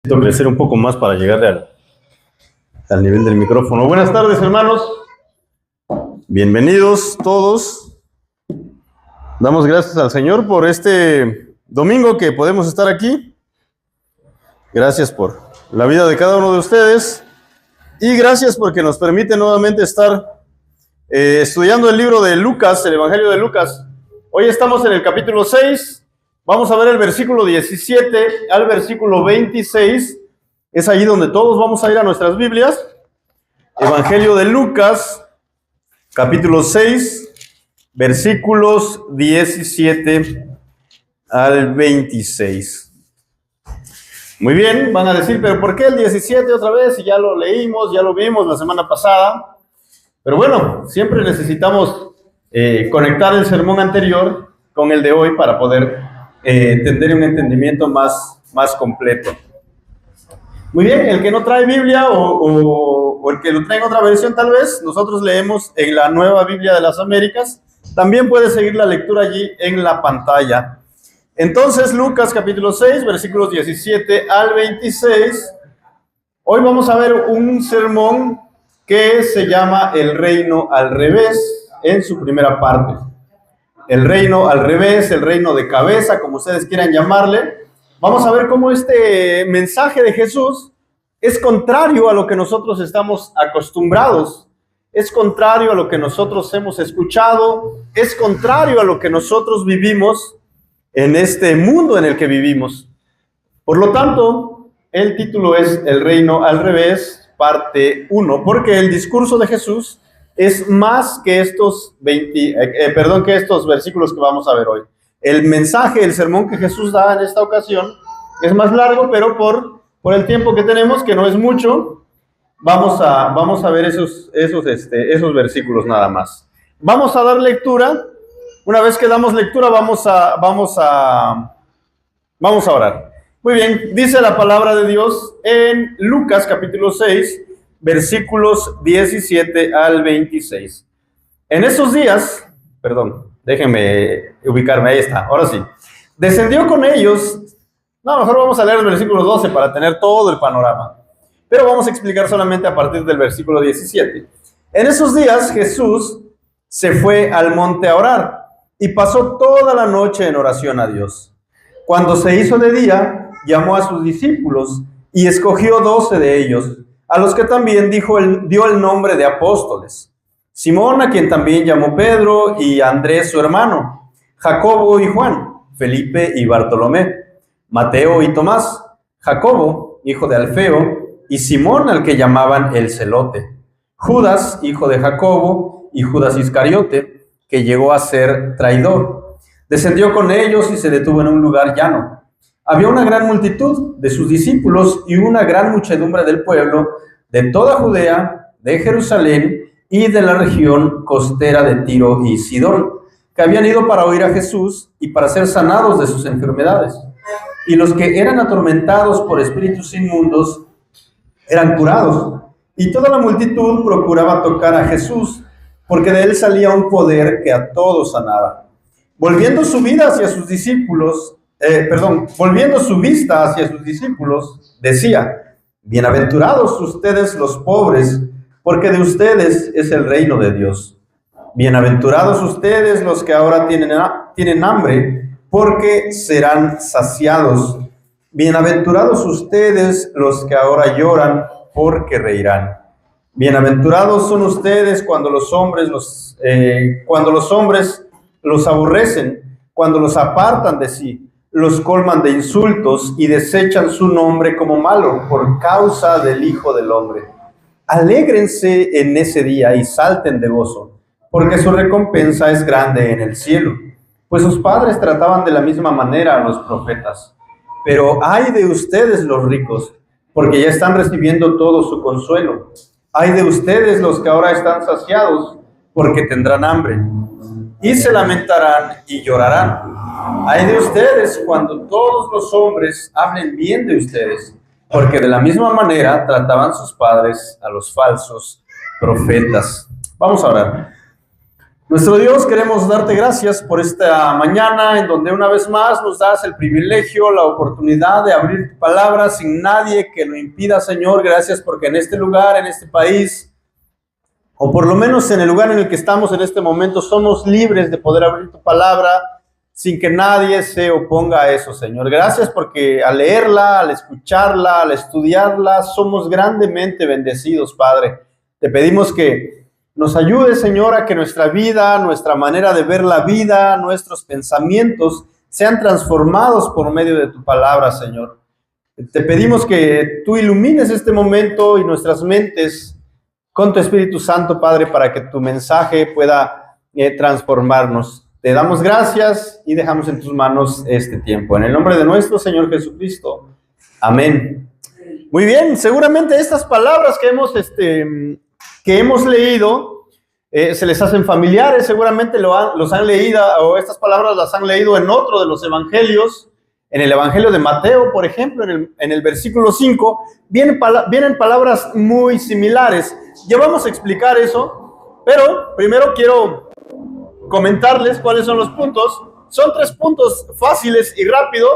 Necesito crecer un poco más para llegar al nivel del micrófono. Buenas tardes, hermanos. Bienvenidos todos. Damos gracias al Señor por este domingo que podemos estar aquí. Gracias por la vida de cada uno de ustedes. Y gracias porque nos permite nuevamente estar estudiando el libro de Lucas, el Evangelio de Lucas. Hoy estamos en el capítulo 6. Vamos a ver el versículo 17 al versículo 26. Es allí donde todos vamos a ir a nuestras Biblias. Evangelio de Lucas, capítulo 6, versículos 17 al 26. Muy bien, van a decir, pero ¿por qué el 17 otra vez? Si ya lo leímos, ya lo vimos la semana pasada. Pero bueno, siempre necesitamos conectar el sermón anterior con el de hoy para poder tener un entendimiento más completo. Muy bien, el que no trae Biblia o el que lo trae en otra versión tal vez, nosotros leemos en la Nueva Biblia de las Américas. También puede seguir la lectura allí en la pantalla. Entonces, Lucas capítulo 6, versículos 17 al 26. Hoy vamos a ver un sermón que se llama El reino al revés en su primera parte. El reino al revés, el reino de cabeza, como ustedes quieran llamarle. Vamos a ver cómo este mensaje de Jesús es contrario a lo que nosotros estamos acostumbrados, es contrario a lo que nosotros hemos escuchado, es contrario a lo que nosotros vivimos en este mundo en el que vivimos. Por lo tanto, el título es El reino al revés, parte 1, porque el discurso de Jesús es más que estos versículos que vamos a ver hoy. El mensaje, el sermón que Jesús da en esta ocasión es más largo, pero por el tiempo que tenemos, que no es mucho, vamos a ver esos versículos nada más. Vamos a dar lectura. Una vez que damos lectura, vamos a orar. Muy bien, dice la palabra de Dios en Lucas capítulo 6, versículos 17 al 26. En esos días, déjenme ubicarme, ahí está, ahora sí. Descendió con ellos, mejor vamos a leer el versículo 12 para tener todo el panorama. Pero vamos a explicar solamente a partir del versículo 17. En esos días Jesús se fue al monte a orar y pasó toda la noche en oración a Dios. Cuando se hizo de día, llamó a sus discípulos y escogió 12 de ellos, a los que también dio el nombre de apóstoles. Simón, a quien también llamó Pedro, y Andrés su hermano, Jacobo y Juan, Felipe y Bartolomé, Mateo y Tomás, Jacobo, hijo de Alfeo, y Simón, al que llamaban el Celote, Judas, hijo de Jacobo, y Judas Iscariote, que llegó a ser traidor. Descendió con ellos y se detuvo en un lugar llano. Había una gran multitud de sus discípulos y una gran muchedumbre del pueblo, de toda Judea, de Jerusalén y de la región costera de Tiro y Sidón, que habían ido para oír a Jesús y para ser sanados de sus enfermedades. Y los que eran atormentados por espíritus inmundos eran curados. Y toda la multitud procuraba tocar a Jesús, porque de él salía un poder que a todos sanaba. Volviendo su vista hacia sus discípulos, decía: bienaventurados ustedes los pobres, porque de ustedes es el reino de Dios. Bienaventurados ustedes los que ahora tienen hambre, porque serán saciados. Bienaventurados ustedes los que ahora lloran, porque reirán. Bienaventurados son ustedes cuando los hombres los aborrecen, cuando los apartan de sí, los colman de insultos y desechan su nombre como malo por causa del Hijo del Hombre. Alégrense en ese día y salten de gozo, porque su recompensa es grande en el cielo, pues sus padres trataban de la misma manera a los profetas. Pero ay de ustedes los ricos, porque ya están recibiendo todo su consuelo. Ay de ustedes los que ahora están saciados, porque tendrán hambre, y se lamentarán y llorarán. Ay de ustedes cuando todos los hombres hablen bien de ustedes, porque de la misma manera trataban sus padres a los falsos profetas. Vamos a orar. Nuestro Dios, queremos darte gracias por esta mañana en donde una vez más nos das el privilegio, la oportunidad de abrir tu palabra sin nadie que lo impida, Señor. Gracias porque en este lugar, en este país, o por lo menos en el lugar en el que estamos en este momento, somos libres de poder abrir tu palabra sin que nadie se oponga a eso, Señor. Gracias porque al leerla, al escucharla, al estudiarla, somos grandemente bendecidos, Padre. Te pedimos que nos ayude, Señor, a que nuestra vida, nuestra manera de ver la vida, nuestros pensamientos sean transformados por medio de tu palabra, Señor. Te pedimos que tú ilumines este momento y nuestras mentes con tu Espíritu Santo, Padre, para que tu mensaje pueda transformarnos. Te damos gracias y dejamos en tus manos este tiempo. En el nombre de nuestro Señor Jesucristo. Amén. Muy bien, seguramente estas palabras que hemos leído se les hacen familiares, seguramente los han leído, o estas palabras las han leído en otro de los evangelios, en el evangelio de Mateo, por ejemplo, en el versículo 5, vienen palabras muy similares. Ya vamos a explicar eso, pero primero quiero comentarles cuáles son los puntos. Son 3 puntos fáciles y rápido.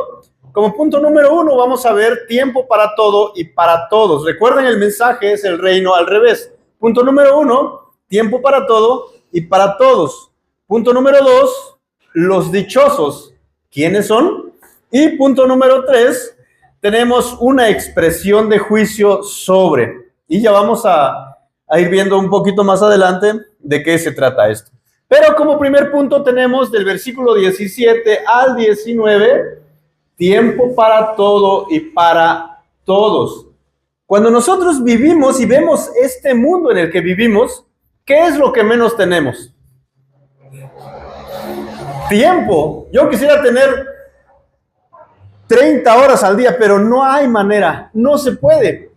Como punto número 1 vamos a ver tiempo para todo y para todos. Recuerden, el mensaje es el reino al revés. Punto número 1, tiempo para todo y para todos. Punto número 2, los dichosos. ¿Quiénes son? Y punto número 3, tenemos una expresión de juicio sobre. Y ya vamos a ir viendo un poquito más adelante de qué se trata esto. Pero como primer punto tenemos del versículo 17 al 19, tiempo para todo y para todos. Cuando nosotros vivimos y vemos este mundo en el que vivimos, ¿qué es lo que menos tenemos? Tiempo. Yo quisiera tener 30 horas al día, pero no hay manera, no se puede.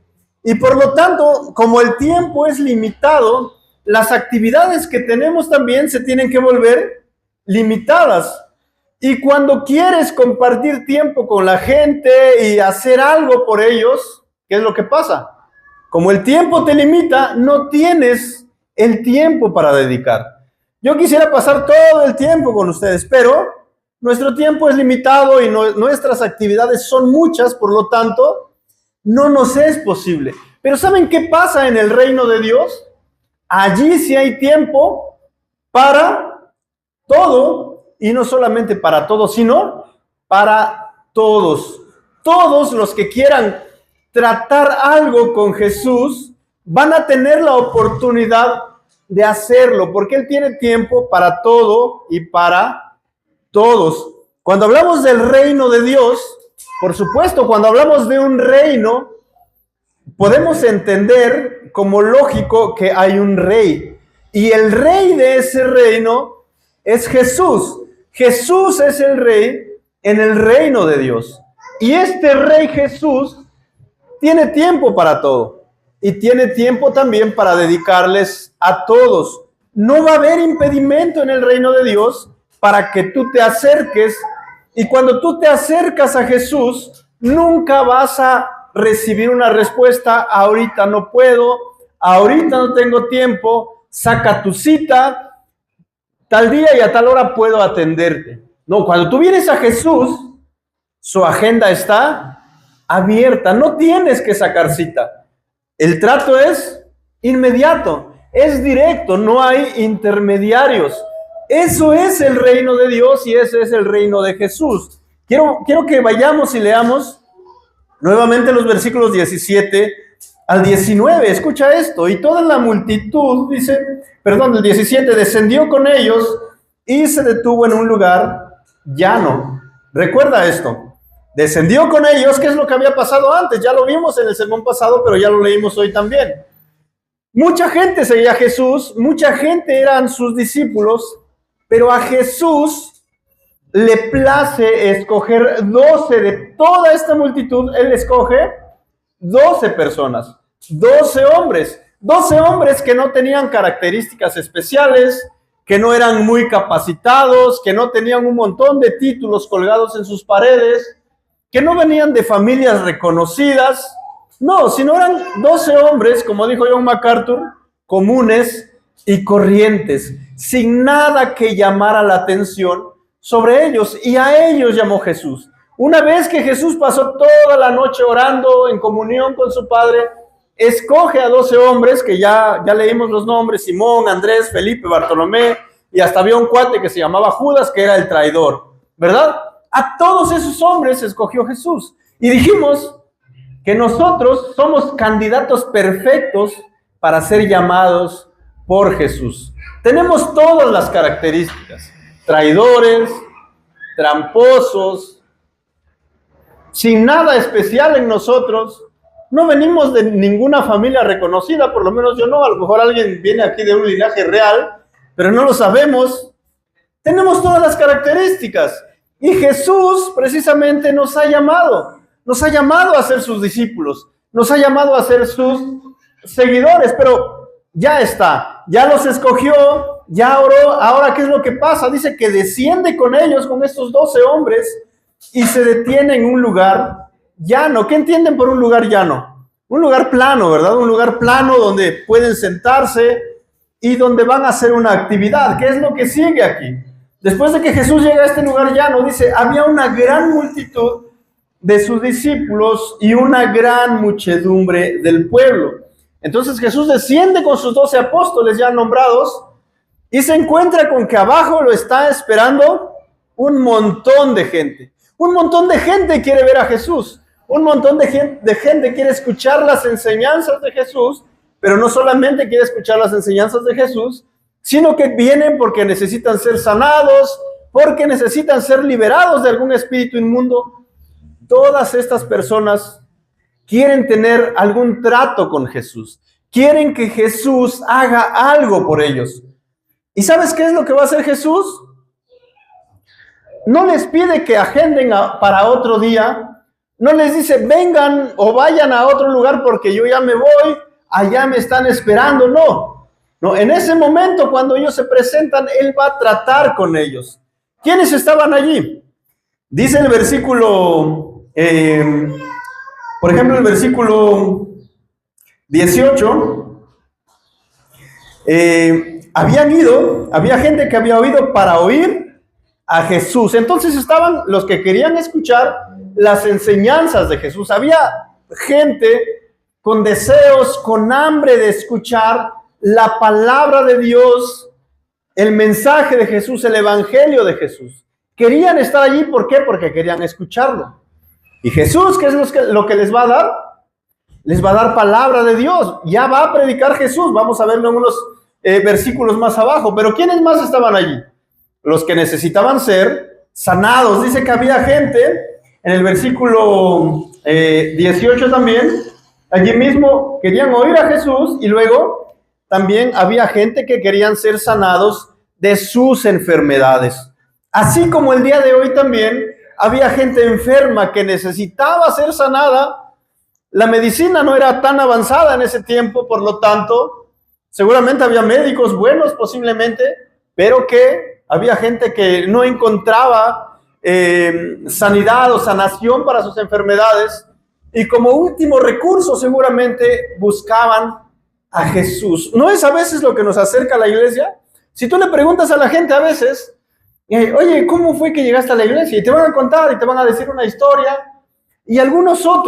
Y por lo tanto, como el tiempo es limitado, las actividades que tenemos también se tienen que volver limitadas. Y cuando quieres compartir tiempo con la gente y hacer algo por ellos, ¿qué es lo que pasa? Como el tiempo te limita, no tienes el tiempo para dedicar. Yo quisiera pasar todo el tiempo con ustedes, pero nuestro tiempo es limitado y nuestras actividades son muchas, por lo tanto, no nos es posible. Pero ¿saben qué pasa en el reino de Dios? Allí sí hay tiempo para todo, y no solamente para todos, sino para todos. Todos los que quieran tratar algo con Jesús van a tener la oportunidad de hacerlo, porque Él tiene tiempo para todo y para todos. Cuando hablamos del reino de Dios, por supuesto, cuando hablamos de un reino, podemos entender como lógico que hay un rey, y el rey de ese reino es Jesús. Jesús es el rey en el reino de Dios, y este rey Jesús tiene tiempo para todo, y tiene tiempo también para dedicarles a todos. No va a haber impedimento en el reino de Dios para que tú te acerques, y cuando tú te acercas a Jesús, nunca vas a recibir una respuesta: ahorita no puedo, ahorita no tengo tiempo, saca tu cita, tal día y a tal hora puedo atenderte. No, cuando tú vienes a Jesús, su agenda está abierta, no tienes que sacar cita. El trato es inmediato, es directo, no hay intermediarios. Eso es el reino de Dios y ese es el reino de Jesús. Quiero que vayamos y leamos nuevamente los versículos 17 al 19. Escucha esto. Y toda la multitud, el 17, descendió con ellos y se detuvo en un lugar llano. Recuerda esto. Descendió con ellos. ¿Qué es lo que había pasado antes? Ya lo vimos en el sermón pasado, pero ya lo leímos hoy también. Mucha gente seguía a Jesús, mucha gente eran sus discípulos, pero a Jesús le place escoger 12 de toda esta multitud. Él escoge 12 personas, 12 hombres que no tenían características especiales, que no eran muy capacitados, que no tenían un montón de títulos colgados en sus paredes, que no venían de familias reconocidas, no, sino eran 12 hombres, como dijo John MacArthur, comunes, y corrientes, sin nada que llamara la atención sobre ellos, y a ellos llamó Jesús. Una vez que Jesús pasó toda la noche orando en comunión con su Padre, escoge a 12 hombres, que ya leímos los nombres: Simón, Andrés, Felipe, Bartolomé, y hasta había un cuate que se llamaba Judas, que era el traidor, ¿verdad? A todos esos hombres escogió Jesús. Y dijimos que nosotros somos candidatos perfectos para ser llamados por Jesús. Tenemos todas las características: traidores, tramposos, sin nada especial en nosotros. No venimos de ninguna familia reconocida, por lo menos yo no. A lo mejor alguien viene aquí de un linaje real, pero no lo sabemos. Tenemos todas las características. Y Jesús precisamente nos ha llamado a ser sus discípulos, nos ha llamado a ser sus seguidores, pero ya está, ya los escogió, ya oró. Ahora, ¿qué es lo que pasa? Dice que desciende con ellos, con estos 12 hombres, y se detiene en un lugar llano. ¿Qué entienden por un lugar llano? Un lugar plano, ¿verdad? Un lugar plano donde pueden sentarse y donde van a hacer una actividad. ¿Qué es lo que sigue aquí? Después de que Jesús llega a este lugar llano, dice, había una gran multitud de sus discípulos y una gran muchedumbre del pueblo. Entonces Jesús desciende con sus 12 apóstoles ya nombrados y se encuentra con que abajo lo está esperando un montón de gente. Un montón de gente quiere ver a Jesús. Un montón de gente quiere escuchar las enseñanzas de Jesús, pero no solamente quiere escuchar las enseñanzas de Jesús, sino que vienen porque necesitan ser sanados, porque necesitan ser liberados de algún espíritu inmundo. Todas estas personas quieren tener algún trato con Jesús, quieren que Jesús haga algo por ellos. ¿Y sabes qué es lo que va a hacer Jesús? No les pide que agenden para otro día, no les dice vengan o vayan a otro lugar porque yo ya me voy, allá me están esperando. No, en ese momento cuando ellos se presentan, Él va a tratar con ellos. ¿Quiénes estaban allí? Dice el versículo, por ejemplo, el versículo 18, había gente que había oído para oír a Jesús. Entonces estaban los que querían escuchar las enseñanzas de Jesús. Había gente con deseos, con hambre de escuchar la palabra de Dios, el mensaje de Jesús, el evangelio de Jesús. Querían estar allí, ¿por qué? Porque querían escucharlo. Y Jesús, ¿qué es lo que les va a dar? Les va a dar palabra de Dios. Ya va a predicar Jesús. Vamos a verlo en unos versículos más abajo. Pero ¿quiénes más estaban allí? Los que necesitaban ser sanados. Dice que había gente, en el versículo 18 también, allí mismo querían oír a Jesús, y luego también había gente que querían ser sanados de sus enfermedades. Así como el día de hoy también había gente enferma que necesitaba ser sanada. La medicina no era tan avanzada en ese tiempo, por lo tanto, seguramente había médicos buenos posiblemente, pero que había gente que no encontraba sanidad o sanación para sus enfermedades, y como último recurso seguramente buscaban a Jesús. ¿No es a veces lo que nos acerca a la iglesia? Si tú le preguntas a la gente a veces, oye, ¿cómo fue que llegaste a la iglesia? Y te van a contar y te van a decir una historia. Y algunos te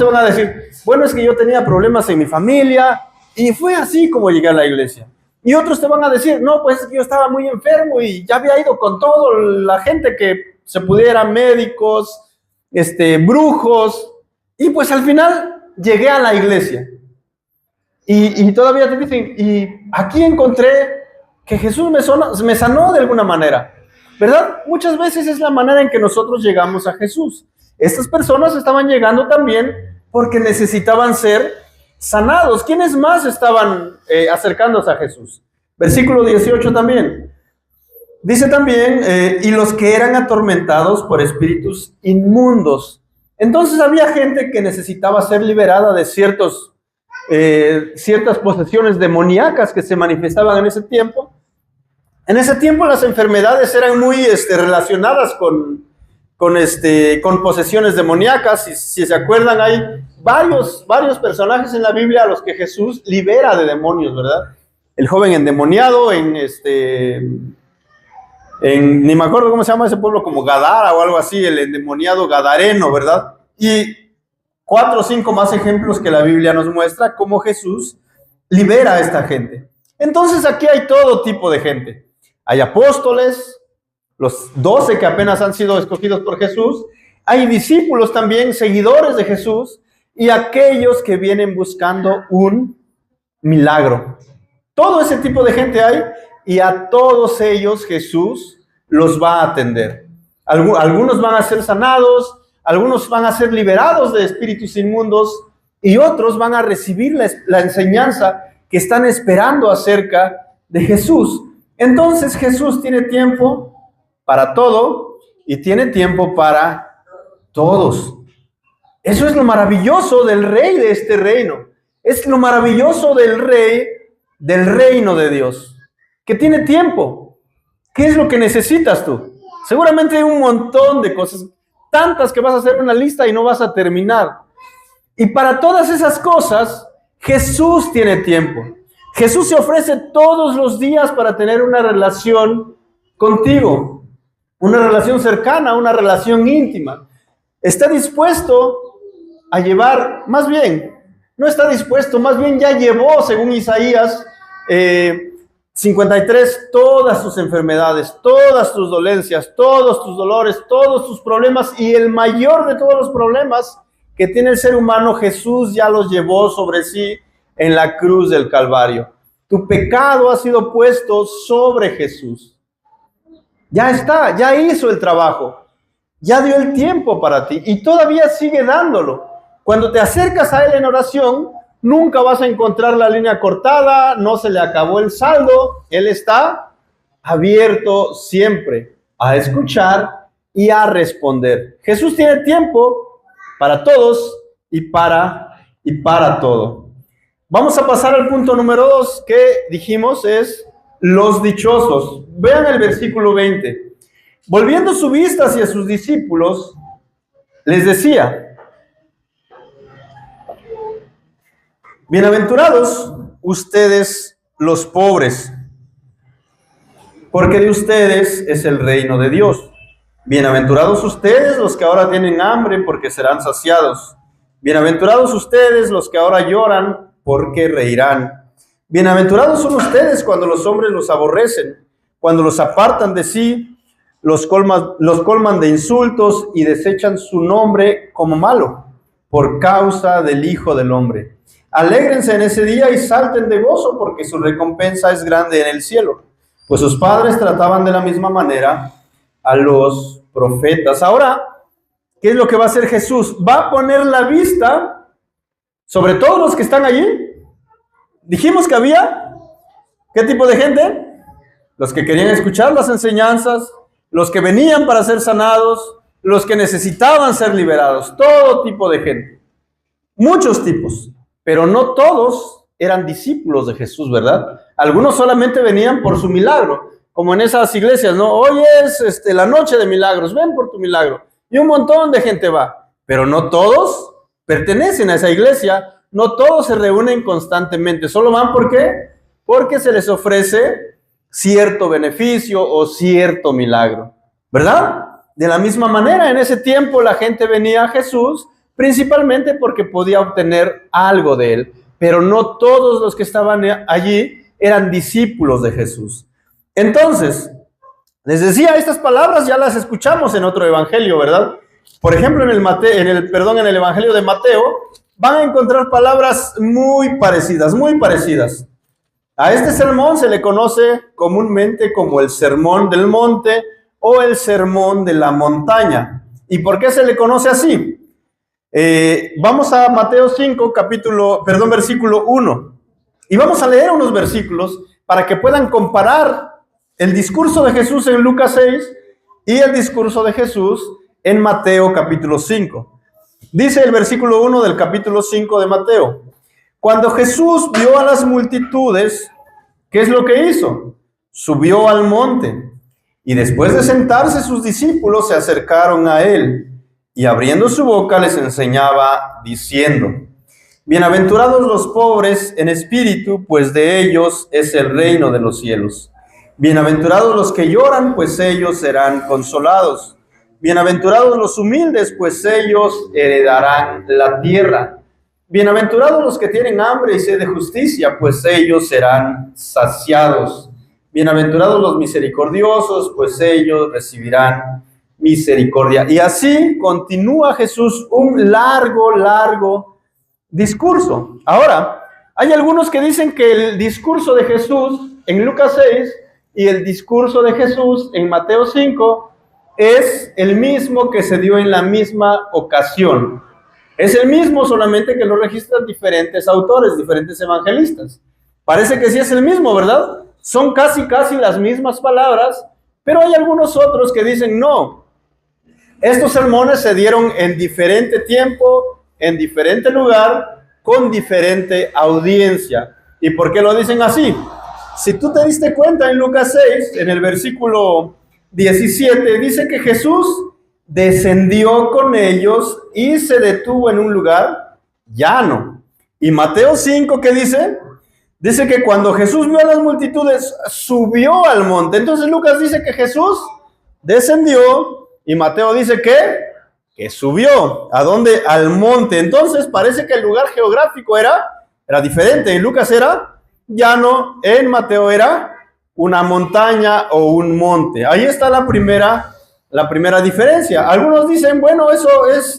van a decir, bueno, es que yo tenía problemas en mi familia y fue así como llegué a la iglesia. Y otros te van a decir, no, pues es que yo estaba muy enfermo y ya había ido con todo la gente que se pudiera, médicos, brujos, y pues al final llegué a la iglesia. Y todavía te dicen, y aquí encontré que Jesús me sanó de alguna manera, ¿verdad? Muchas veces es la manera en que nosotros llegamos a Jesús. Estas personas estaban llegando también porque necesitaban ser sanados. ¿Quiénes más estaban acercándose a Jesús? Versículo 18 también. Dice también, y los que eran atormentados por espíritus inmundos. Entonces había gente que necesitaba ser liberada de ciertas posesiones demoníacas que se manifestaban en ese tiempo. En ese tiempo las enfermedades eran muy relacionadas con posesiones demoníacas. Si se acuerdan, hay varios personajes en la Biblia a los que Jesús libera de demonios, ¿verdad? El joven endemoniado ni me acuerdo cómo se llama ese pueblo, como Gadara o algo así, el endemoniado gadareno, ¿verdad? Y 4 o 5 más ejemplos que la Biblia nos muestra cómo Jesús libera a esta gente. Entonces aquí hay todo tipo de gente. Hay apóstoles, los 12 que apenas han sido escogidos por Jesús. Hay discípulos también, seguidores de Jesús, y aquellos que vienen buscando un milagro. Todo ese tipo de gente hay, y a todos ellos Jesús los va a atender. Algunos van a ser sanados, algunos van a ser liberados de espíritus inmundos, y otros van a recibir la enseñanza que están esperando acerca de Jesús. Entonces Jesús tiene tiempo para todo y tiene tiempo para todos. Eso es lo maravilloso del rey de este reino. Es lo maravilloso del rey del reino de Dios, que tiene tiempo. ¿Qué es lo que necesitas tú? Seguramente hay un montón de cosas, tantas que vas a hacer una lista y no vas a terminar. Y para todas esas cosas, Jesús tiene tiempo. Jesús se ofrece todos los días para tener una relación contigo, una relación cercana, una relación íntima. Está dispuesto a llevar, más bien, no está dispuesto, más bien ya llevó, según Isaías 53, todas tus enfermedades, todas tus dolencias, todos tus dolores, todos tus problemas, y el mayor de todos los problemas que tiene el ser humano, Jesús ya los llevó sobre sí en la cruz del Calvario. Tu pecado ha sido puesto sobre Jesús. Ya está, ya hizo el trabajo, ya dio el tiempo para ti y todavía sigue dándolo. Cuando te acercas a Él en oración, nunca vas a encontrar la línea cortada, no se le acabó el saldo. Él está abierto siempre a escuchar y a responder. Jesús tiene tiempo para todos y para todo. Vamos a pasar al punto número 2 que dijimos es los dichosos. Vean el versículo 20. Volviendo su vista hacia sus discípulos, les decía: bienaventurados ustedes los pobres, porque de ustedes es el reino de Dios. Bienaventurados ustedes los que ahora tienen hambre, porque serán saciados. Bienaventurados ustedes los que ahora lloran, porque reirán. Bienaventurados son ustedes cuando los hombres los aborrecen, cuando los apartan de sí, los colman de insultos y desechan su nombre como malo, por causa del Hijo del Hombre. Alégrense en ese día y salten de gozo, porque su recompensa es grande en el cielo, pues sus padres trataban de la misma manera a los profetas. Ahora, ¿qué es lo que va a hacer Jesús? Va a poner la vista sobre todos los que están allí. Dijimos que había, ¿qué tipo de gente? Los que querían escuchar las enseñanzas, los que venían para ser sanados, los que necesitaban ser liberados, todo tipo de gente. Muchos tipos, pero no todos eran discípulos de Jesús, ¿verdad? Algunos solamente venían por su milagro, como en esas iglesias, ¿no? Hoy es la noche de milagros, ven por tu milagro. Y un montón de gente va, pero no todos pertenecen a esa iglesia. No todos se reúnen constantemente, solo van ¿por qué? Porque se les ofrece cierto beneficio o cierto milagro, ¿verdad? De la misma manera, en ese tiempo la gente venía a Jesús principalmente porque podía obtener algo de Él, pero no todos los que estaban allí eran discípulos de Jesús. Entonces, les decía, estas palabras ya las escuchamos en otro evangelio, ¿verdad? Por ejemplo, en el evangelio de Mateo, van a encontrar palabras muy parecidas, muy parecidas. A este sermón se le conoce comúnmente como el sermón del monte o el sermón de la montaña. ¿Y por qué se le conoce así? Vamos a Mateo 5, versículo 1. Y vamos a leer unos versículos para que puedan comparar el discurso de Jesús en Lucas 6 y el discurso de Jesús en Mateo capítulo 5. Dice el versículo 1 del capítulo 5 de Mateo: cuando Jesús vio a las multitudes, ¿qué es lo que hizo? Subió al monte Y después de sentarse, sus discípulos se acercaron a él, y abriendo su boca les enseñaba, diciendo: Bienaventurados los pobres en espíritu, pues de ellos es el reino de los cielos. Bienaventurados los que lloran, pues ellos serán consolados. Bienaventurados los humildes, pues ellos heredarán la tierra. Bienaventurados los que tienen hambre y sed de justicia, pues ellos serán saciados. Bienaventurados los misericordiosos, pues ellos recibirán misericordia. Y así continúa Jesús un largo discurso. Ahora, hay algunos que dicen que el discurso de Jesús en Lucas 6 y el discurso de Jesús en Mateo 5 es el mismo que se dio en la misma ocasión. Es el mismo, solamente que lo registran diferentes autores, diferentes evangelistas. Parece que sí es el mismo, ¿verdad? Son casi las mismas palabras, pero hay algunos otros que dicen no. Estos sermones se dieron en diferente tiempo, en diferente lugar, con diferente audiencia. ¿Y por qué lo dicen así? Si tú te diste cuenta en Lucas 6, en el versículo 17, dice que Jesús descendió con ellos y se detuvo en un lugar llano. Y Mateo 5, ¿qué dice? Dice que cuando Jesús vio a las multitudes, subió al monte. Entonces Lucas dice que Jesús descendió y Mateo dice que subió. ¿A dónde? Al monte. Entonces parece que el lugar geográfico era diferente. En Lucas era llano, en Mateo era una montaña o un monte. Ahí está la primera diferencia. Algunos dicen, bueno,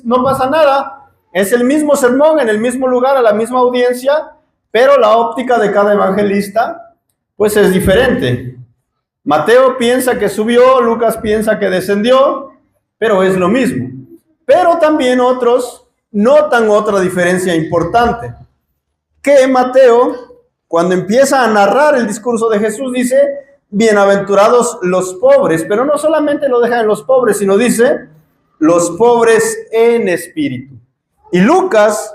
no pasa nada. Es el mismo sermón en el mismo lugar, a la misma audiencia, pero la óptica de cada evangelista pues es diferente. Mateo piensa que subió, Lucas piensa que descendió, pero es lo mismo. Pero también otros notan otra diferencia importante, que Mateo, cuando empieza a narrar el discurso de Jesús, dice: bienaventurados los pobres, pero no solamente lo deja en los pobres, sino dice los pobres en espíritu. Y Lucas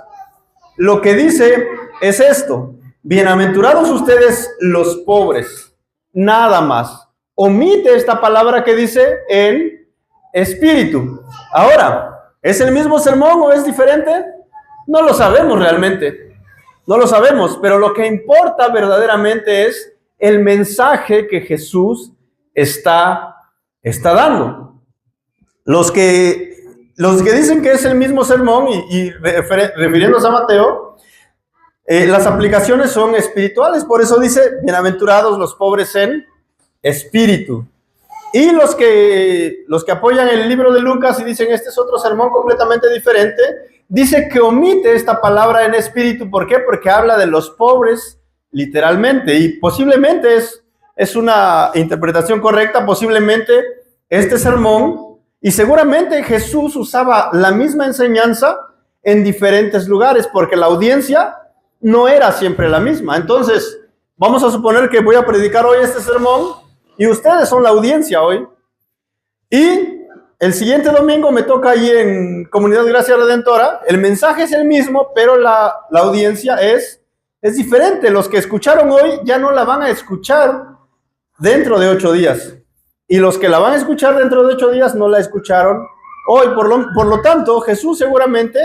lo que dice es esto: bienaventurados ustedes los pobres, nada más. Omite esta palabra que dice en espíritu. Ahora, ¿es el mismo sermón o es diferente? No lo sabemos realmente. No lo sabemos, pero lo que importa verdaderamente es el mensaje que Jesús está dando. Los que dicen que es el mismo sermón y refiriéndose a Mateo, las aplicaciones son espirituales, por eso dice: bienaventurados los pobres en espíritu. Y los que apoyan el libro de Lucas y dicen este es otro sermón completamente diferente, dice que omite esta palabra en espíritu. ¿Por qué? Porque habla de los pobres literalmente, y posiblemente es una interpretación correcta. Posiblemente este sermón, y seguramente Jesús usaba la misma enseñanza en diferentes lugares, porque la audiencia no era siempre la misma. Entonces, vamos a suponer que voy a predicar hoy este sermón, y ustedes son la audiencia hoy, y el siguiente domingo me toca ahí en Comunidad Gracia Redentora. El mensaje es el mismo, pero la audiencia es diferente. Los que escucharon hoy ya no la van a escuchar dentro de 8 días. Y los que la van a escuchar dentro de 8 días no la escucharon hoy. Por lo tanto, Jesús seguramente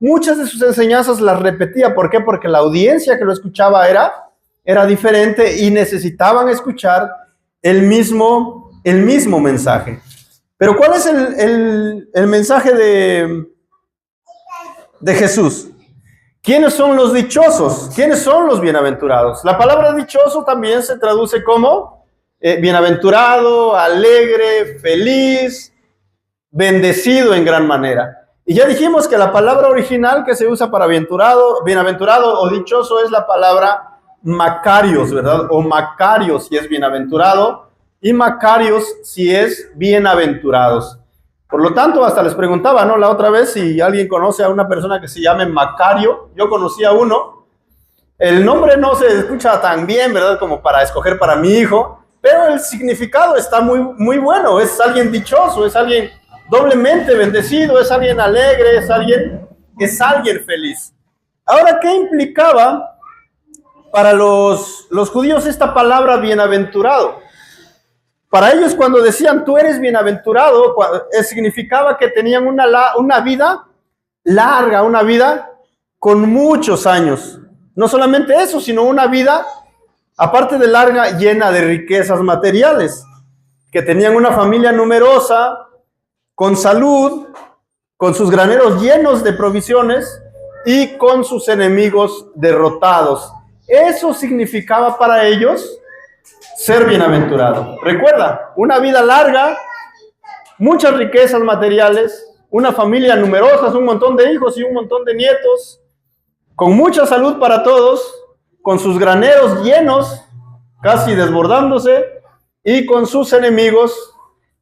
muchas de sus enseñanzas las repetía. ¿Por qué? Porque la audiencia que lo escuchaba era diferente y necesitaban escuchar el mismo mensaje. Pero ¿cuál es el mensaje de Jesús? ¿Quiénes son los dichosos? ¿Quiénes son los bienaventurados? La palabra dichoso también se traduce como bienaventurado, alegre, feliz, bendecido en gran manera. Y ya dijimos que la palabra original que se usa para bienaventurado o dichoso es la palabra Macarios, ¿verdad? O Macarios si es bienaventurado, y Macarios si es bienaventurados. Por lo tanto, hasta les preguntaba, ¿no? La otra vez, si alguien conoce a una persona que se llame Macario. Yo conocí a uno. El nombre no se escucha tan bien, ¿verdad? Como para escoger para mi hijo, pero el significado está muy bueno. Es alguien dichoso, es alguien doblemente bendecido, es alguien alegre, es alguien feliz. Ahora, ¿qué implicaba para los judíos esta palabra bienaventurado? Para ellos cuando decían tú eres bienaventurado, significaba que tenían una vida larga, una vida con muchos años. No solamente eso, sino una vida, aparte de larga, llena de riquezas materiales, que tenían una familia numerosa, con salud, con sus graneros llenos de provisiones y con sus enemigos derrotados. Eso significaba para ellos ser bienaventurado. Recuerda, una vida larga, muchas riquezas materiales, una familia numerosa, un montón de hijos y un montón de nietos, con mucha salud para todos, con sus graneros llenos, casi desbordándose, y con sus enemigos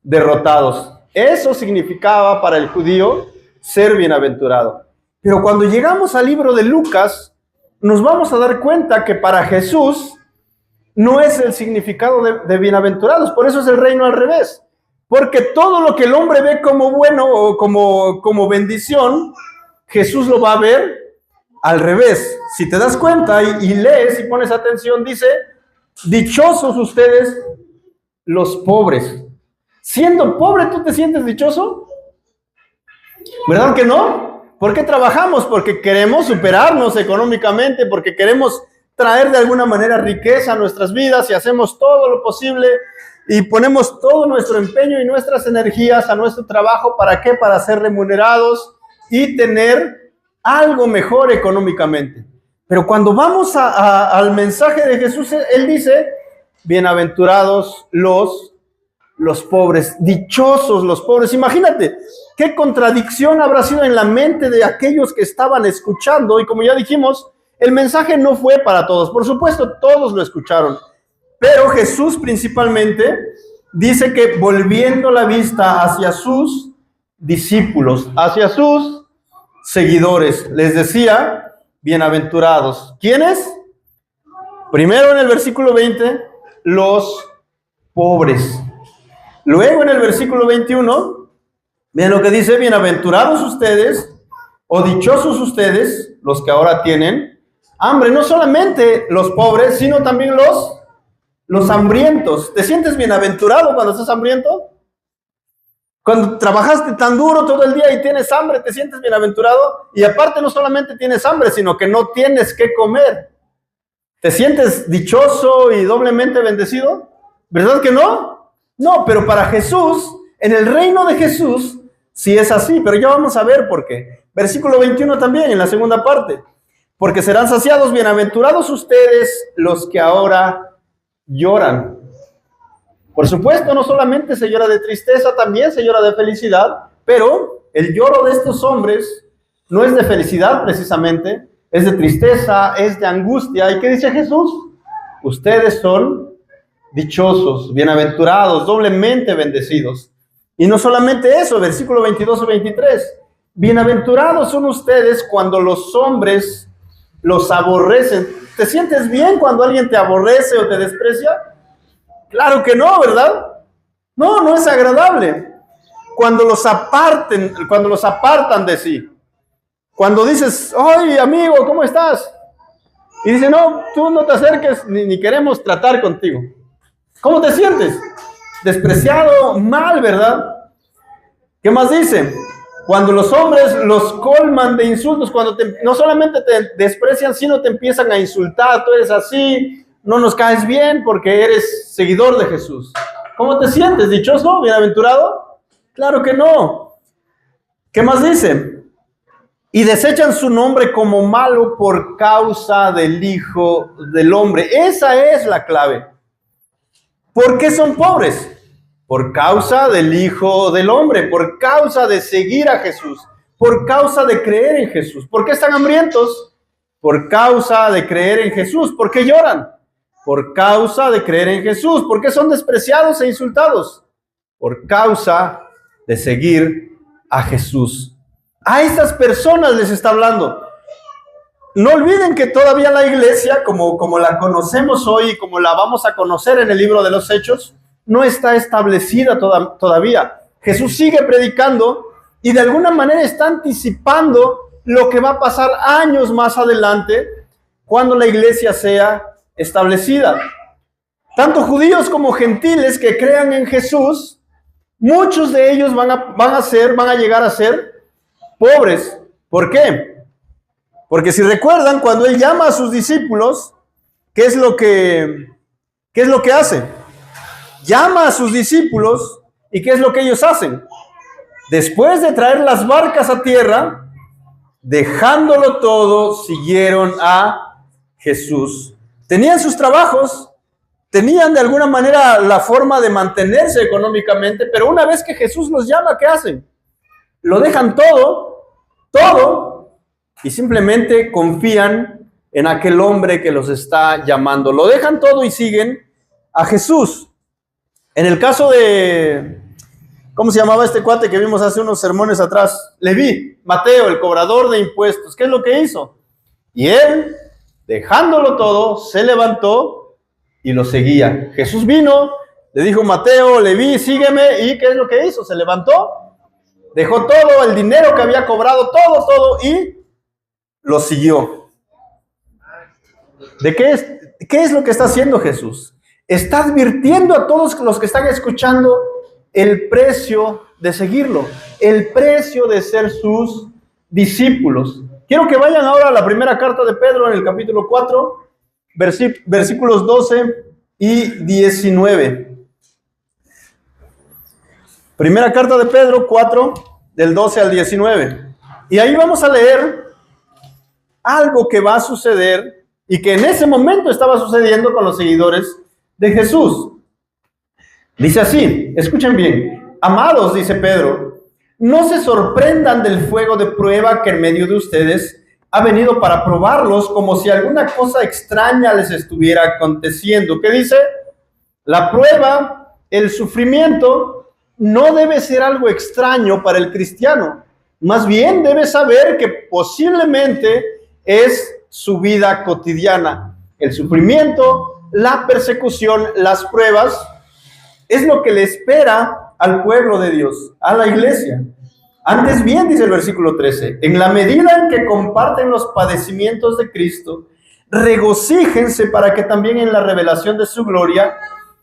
derrotados. Eso significaba para el judío ser bienaventurado. Pero cuando llegamos al libro de Lucas, nos vamos a dar cuenta que para Jesús no es el significado de bienaventurados. Por eso es el reino al revés. Porque todo lo que el hombre ve como bueno o como bendición, Jesús lo va a ver al revés. Si te das cuenta y lees y pones atención, dice, dichosos ustedes los pobres. Siendo pobre, ¿tú te sientes dichoso? ¿Verdad que no? ¿Por qué trabajamos? Porque queremos superarnos económicamente, porque queremos traer de alguna manera riqueza a nuestras vidas y hacemos todo lo posible y ponemos todo nuestro empeño y nuestras energías a nuestro trabajo. ¿Para qué? Para ser remunerados y tener algo mejor económicamente. Pero cuando vamos al mensaje de Jesús, Él dice, bienaventurados los pobres, dichosos los pobres. Imagínate, qué contradicción habrá sido en la mente de aquellos que estaban escuchando. Y como ya dijimos, el mensaje no fue para todos. Por supuesto, todos lo escucharon. Pero Jesús principalmente dice que volviendo la vista hacia sus discípulos, hacia sus seguidores, les decía, bienaventurados. ¿Quiénes? Primero en el versículo 20, los pobres. Luego en el versículo 21, vean lo que dice, bienaventurados ustedes o dichosos ustedes, los que ahora tienen hambre. No solamente los pobres, sino también los hambrientos. ¿Te sientes bienaventurado cuando estás hambriento? Cuando trabajaste tan duro todo el día y tienes hambre, ¿te sientes bienaventurado? Y aparte no solamente tienes hambre, sino que no tienes que comer. ¿Te sientes dichoso y doblemente bendecido? ¿Verdad que no? No, pero para Jesús, en el reino de Jesús, sí es así, pero ya vamos a ver por qué. Versículo 21 también, en la segunda parte. Porque serán saciados, bienaventurados ustedes los que ahora lloran. Por supuesto, no solamente se llora de tristeza, también se llora de felicidad, pero el lloro de estos hombres no es de felicidad precisamente, es de tristeza, es de angustia. ¿Y qué dice Jesús? Ustedes son dichosos, bienaventurados, doblemente bendecidos. Y no solamente eso, versículo 22 o 23. Bienaventurados son ustedes cuando los hombres los aborrecen. ¿Te sientes bien cuando alguien te aborrece o te desprecia? Claro que no, ¿verdad? No, no es agradable. Cuando los apartan de sí. Cuando dices, ¡ay, amigo, ¿cómo estás? Y dice, no, tú no te acerques, ni queremos tratar contigo. ¿Cómo te sientes? Despreciado, mal, ¿verdad? ¿Qué más dice? Cuando los hombres los colman de insultos, cuando no solamente te desprecian, sino te empiezan a insultar, tú eres así, no nos caes bien porque eres seguidor de Jesús. ¿Cómo te sientes? ¿Dichoso? ¿Bienaventurado? Claro que no. ¿Qué más dice? Y desechan su nombre como malo por causa del Hijo del Hombre. Esa es la clave. ¿Por qué son pobres? Por causa del Hijo del Hombre, por causa de seguir a Jesús, por causa de creer en Jesús. ¿Por qué están hambrientos? Por causa de creer en Jesús. ¿Por qué lloran? Por causa de creer en Jesús. ¿Por qué son despreciados e insultados? Por causa de seguir a Jesús. A estas personas les está hablando. No olviden que todavía la iglesia, como la conocemos hoy, como la vamos a conocer en el libro de los Hechos, no está establecida todavía. Jesús sigue predicando y de alguna manera está anticipando lo que va a pasar años más adelante cuando la iglesia sea establecida. tanto judíos como gentiles que crean en Jesús, muchos de ellos van a llegar a ser pobres. ¿Por qué? Porque si recuerdan, cuando Él llama a sus discípulos, ¿qué es lo que hace? Llama a sus discípulos, ¿y qué es lo que ellos hacen? Después de traer las barcas a tierra, dejándolo todo, siguieron a Jesús. Tenían sus trabajos, tenían de alguna manera la forma de mantenerse económicamente, pero una vez que Jesús los llama, ¿qué hacen? Lo dejan todo, y simplemente confían en aquel hombre que los está llamando. Lo dejan todo y siguen a Jesús. En el caso de, ¿cómo se llamaba este cuate que vimos hace unos sermones atrás? Leví, Mateo, el cobrador de impuestos. ¿Qué es lo que hizo? Y él, dejándolo todo, se levantó y lo seguía. Jesús vino, le dijo: Mateo, Leví, sígueme. ¿Y qué es lo que hizo? Se levantó, dejó todo, el dinero que había cobrado, todo, y lo siguió. ¿Qué es lo que está haciendo Jesús? Está advirtiendo a todos los que están escuchando el precio de seguirlo, el precio de ser sus discípulos. Quiero que vayan ahora a la primera carta de Pedro, en el capítulo 4, versículos 12 y 19. Primera carta de Pedro 4, del 12 al 19. Y ahí vamos a leer algo que va a suceder y que en ese momento estaba sucediendo con los seguidores de Jesús. Dice así, escuchen bien: amados, dice Pedro, no se sorprendan del fuego de prueba que en medio de ustedes ha venido para probarlos, como si alguna cosa extraña les estuviera aconteciendo. ¿Qué dice? La prueba, el sufrimiento, no debe ser algo extraño para el cristiano. Más bien debe saber que posiblemente es su vida cotidiana. El sufrimiento, la persecución, las pruebas, es lo que le espera al pueblo de Dios, a la iglesia. Antes bien, dice el versículo 13, en la medida en que comparten los padecimientos de Cristo, regocíjense para que también en la revelación de su gloria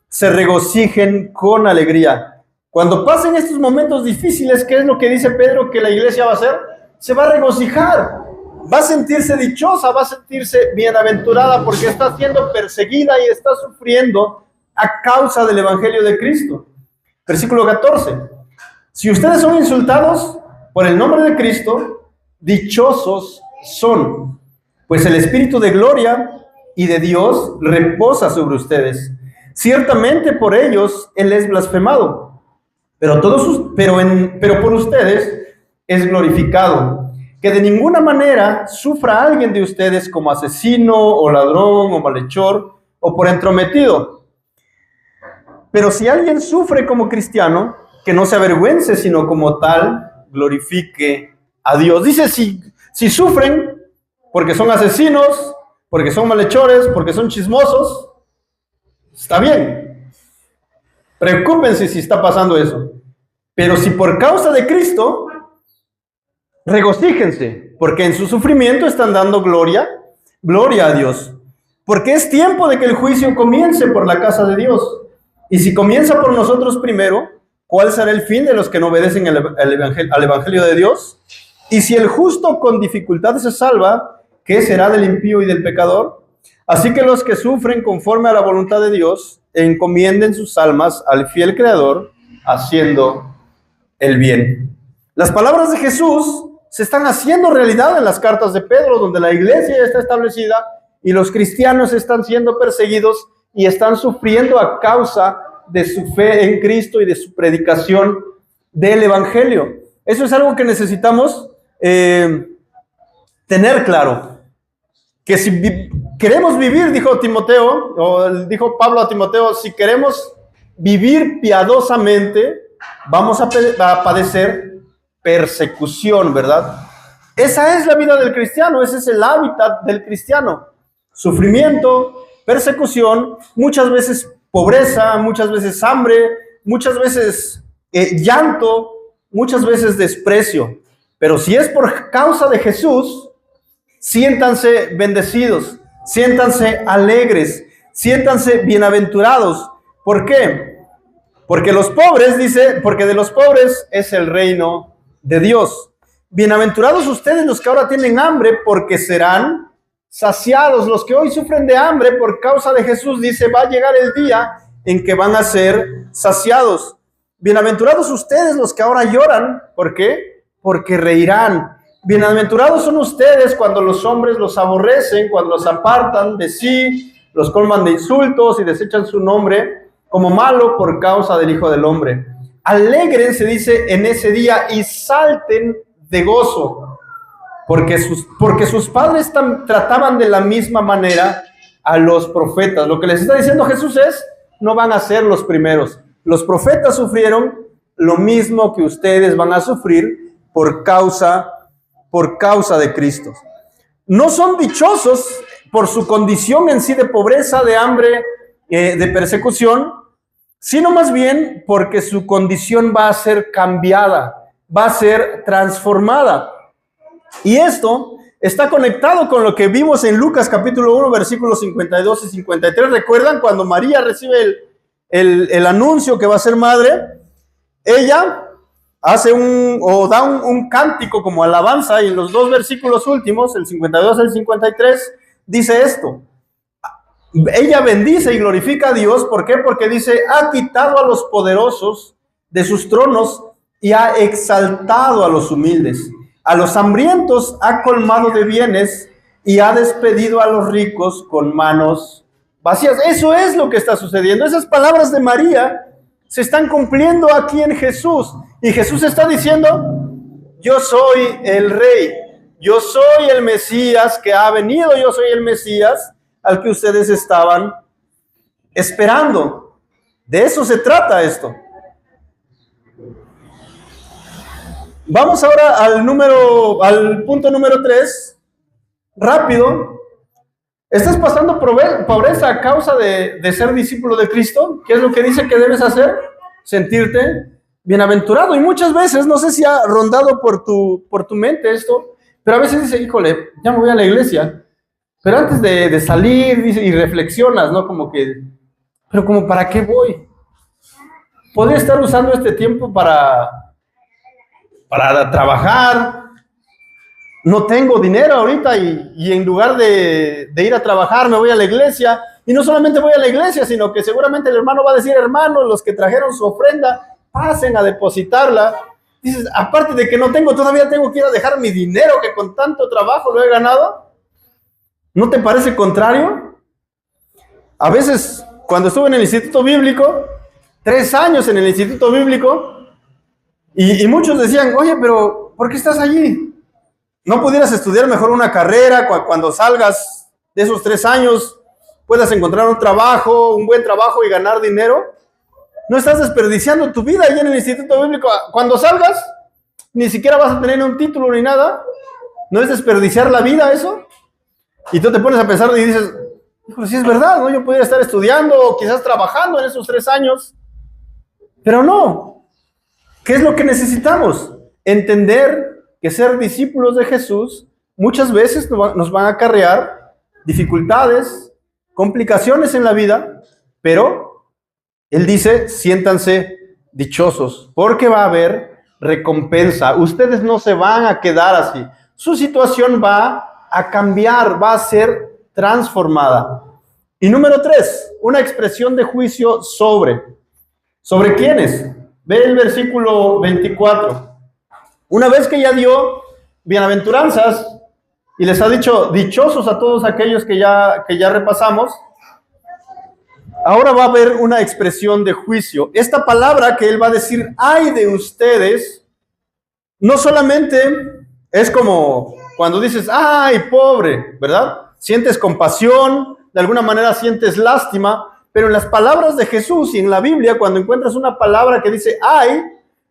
se regocijen con alegría. Cuando pasen estos momentos difíciles, ¿qué es lo que dice Pedro que la iglesia va a hacer? Se va a regocijar, va a sentirse dichosa, va a sentirse bienaventurada porque está siendo perseguida y está sufriendo a causa del evangelio de Cristo. Versículo 14. Si ustedes son insultados por el nombre de Cristo, dichosos son, pues el Espíritu de gloria y de Dios reposa sobre ustedes. Ciertamente por ellos Él es blasfemado, pero por ustedes es glorificado. Que de ninguna manera sufra alguien de ustedes como asesino o ladrón o malhechor o por entrometido. Pero si alguien sufre como cristiano, que no se avergüence, sino como tal glorifique a Dios. Dice, si sufren porque son asesinos, porque son malhechores, porque son chismosos, está bien. Preocúpense si está pasando eso. Pero si por causa de Cristo, regocíjense, porque en su sufrimiento están dando gloria a Dios. Porque es tiempo de que el juicio comience por la casa de Dios. Y si comienza por nosotros primero, ¿cuál será el fin de los que no obedecen al evangelio de Dios? Y si el justo con dificultad se salva, ¿qué será del impío y del pecador? Así que los que sufren conforme a la voluntad de Dios, encomienden sus almas al fiel Creador, haciendo el bien. Las palabras de Jesús se están haciendo realidad en las cartas de Pedro, donde la iglesia ya está establecida y los cristianos están siendo perseguidos y están sufriendo a causa de su fe en Cristo y de su predicación del evangelio. Eso es algo que necesitamos tener claro. Que si queremos vivir, dijo Timoteo, o dijo Pablo a Timoteo, si queremos vivir piadosamente, vamos a padecer persecución, ¿verdad? Esa es la vida del cristiano, ese es el hábitat del cristiano. Sufrimiento, persecución, muchas veces pobreza, muchas veces hambre, muchas veces llanto, muchas veces desprecio. Pero si es por causa de Jesús, siéntanse bendecidos, siéntanse alegres, Siéntanse bienaventurados. ¿Por qué? Porque los pobres, dice, porque de los pobres es el reino de Dios. Bienaventurados ustedes los que ahora tienen hambre, porque serán saciados. Los que hoy sufren de hambre por causa de Jesús, dice, va a llegar el día en que van a ser saciados. Bienaventurados ustedes los que ahora lloran. ¿Por qué? Porque reirán. Bienaventurados son ustedes cuando los hombres los aborrecen, cuando los apartan de sí, los colman de insultos y desechan su nombre como malo por causa del Hijo del Hombre. Alégrense, dice, en ese día y salten de gozo, porque sus padres trataban de la misma manera a los profetas. Lo que les está diciendo Jesús es, no van a ser los primeros. Los profetas sufrieron lo mismo que ustedes van a sufrir por causa de Cristo. No son dichosos por su condición en sí de pobreza, de hambre, de persecución, sino más bien porque su condición va a ser cambiada, va a ser transformada. Y esto está conectado con lo que vimos en Lucas capítulo 1, versículos 52 y 53. ¿Recuerdan cuando María recibe el anuncio que va a ser madre? Ella hace da un cántico como alabanza, y en los dos versículos últimos, el 52 y el 53, dice esto. Ella bendice y glorifica a Dios. ¿Por qué? Porque dice, ha quitado a los poderosos de sus tronos y ha exaltado a los humildes. A los hambrientos ha colmado de bienes y ha despedido a los ricos con manos vacías. Eso es lo que está sucediendo. Esas palabras de María se están cumpliendo aquí en Jesús. Y Jesús está diciendo, yo soy el Rey, yo soy el Mesías que ha venido, yo soy el Mesías al que ustedes estaban esperando. De eso se trata esto. Vamos ahora al punto número 3. Rápido. ¿Estás pasando pobreza a causa de ser discípulo de Cristo? ¿Qué es lo que dice que debes hacer? Sentirte bienaventurado. Y muchas veces, no sé si ha rondado por tu mente esto, pero a veces dice, híjole, ya me voy a la iglesia. Pero antes de salir, dice, y reflexionas, ¿no? Pero como, ¿para qué voy? Podría estar usando este tiempo para trabajar. No tengo dinero ahorita y en lugar de ir a trabajar me voy a la iglesia. Y no solamente voy a la iglesia, sino que seguramente el hermano va a decir, hermano, los que trajeron su ofrenda, pasen a depositarla. Dices, aparte de que no tengo, todavía tengo que ir a dejar mi dinero que con tanto trabajo lo he ganado. ¿No te parece contrario? A veces, cuando estuve en el Instituto Bíblico, 3 años en el Instituto Bíblico, y muchos decían, oye, pero ¿por qué estás allí? ¿No pudieras estudiar mejor una carrera cuando salgas de esos 3 años? Puedas encontrar un buen trabajo y ganar dinero. No estás desperdiciando tu vida allí en el Instituto Bíblico. Cuando salgas, ni siquiera vas a tener un título ni nada. ¿No es desperdiciar la vida eso? Y tú te pones a pensar y dices, híjole, sí es verdad, ¿no? Yo pudiera estar estudiando o quizás trabajando en esos 3 años. Pero no. ¿Qué es lo que necesitamos? Entender que ser discípulos de Jesús muchas veces nos van a acarrear dificultades, complicaciones en la vida, pero Él dice, siéntanse dichosos, porque va a haber recompensa. Ustedes no se van a quedar así. Su situación va a cambiar, va a ser transformada. Y número 3, una expresión de juicio ¿sobre quiénes? Ve el versículo 24. Una vez que ya dio bienaventuranzas y les ha dicho dichosos a todos aquellos que ya repasamos, ahora va a haber una expresión de juicio. Esta palabra que él va a decir, ay de ustedes, no solamente es como cuando dices, ay, pobre, ¿verdad? Sientes compasión, de alguna manera sientes lástima, pero en las palabras de Jesús y en la Biblia, cuando encuentras una palabra que dice, ay,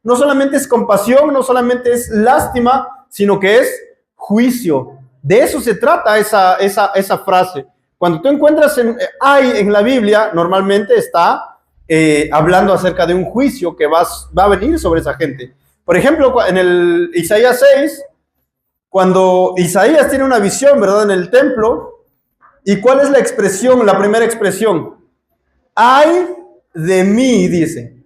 no solamente es compasión, no solamente es lástima, sino que es juicio. De eso se trata esa frase. Cuando tú encuentras ay en la Biblia, normalmente está hablando acerca de un juicio que va a venir sobre esa gente. Por ejemplo, en el Isaías 6, cuando Isaías tiene una visión, ¿verdad? En el templo, ¿Y cuál es la expresión, la primera expresión? Ay de mí, dice.